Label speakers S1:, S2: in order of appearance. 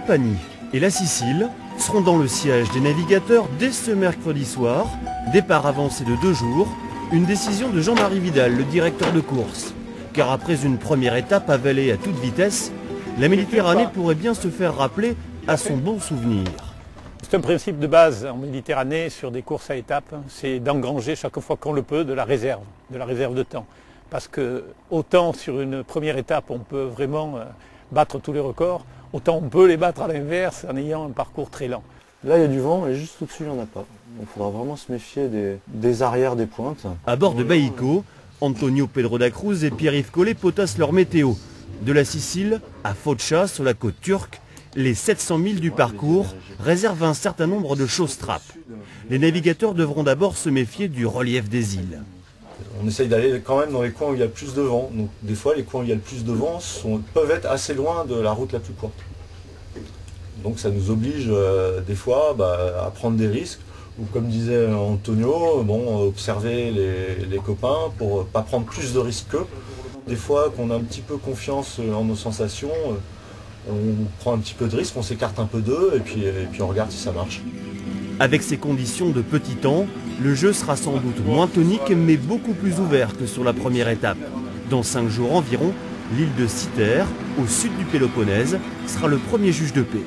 S1: Trapani et la Sicile seront dans le siège des navigateurs dès ce mercredi soir. Départ avancé de 2 jours, une décision de Jean-Marie Vidal, le directeur de course. Car après une première étape avalée à toute vitesse, la Méditerranée pourrait bien se faire rappeler à son bon souvenir.
S2: C'est un principe de base en Méditerranée sur des courses à étapes, c'est d'engranger chaque fois qu'on le peut de la réserve de temps. Parce que autant sur une première étape on peut vraiment battre tous les records, autant on peut les battre à l'inverse en ayant un parcours très lent.
S3: Là il y a du vent et juste au-dessus il n'y en a pas. Il faudra vraiment se méfier des arrières des pointes.
S1: À bord de Baïko, Antonio Pedro da Cruz et Pierre-Yves Collet potassent leur météo. De la Sicile à Foča sur la côte turque, les 700 000 du parcours réservent un certain nombre de choses-trappes. Les navigateurs devront d'abord se méfier du relief des îles.
S4: On essaye d'aller quand même dans les coins où il y a le plus de vent. Donc des fois les coins où il y a le plus de vent peuvent être assez loin de la route la plus courte. Donc ça nous oblige des fois à prendre des risques. Ou comme disait Antonio, observer les copains pour pas prendre plus de risques qu'eux. Des fois qu'on a un petit peu confiance en nos sensations, on prend un petit peu de risque, on s'écarte un peu d'eux et puis on regarde si ça marche.
S1: Avec ces conditions de petit temps, le jeu sera sans doute moins tonique mais beaucoup plus ouvert que sur la première étape. Dans 5 jours environ, l'île de Cythère, au sud du Péloponnèse, sera le premier juge de paix.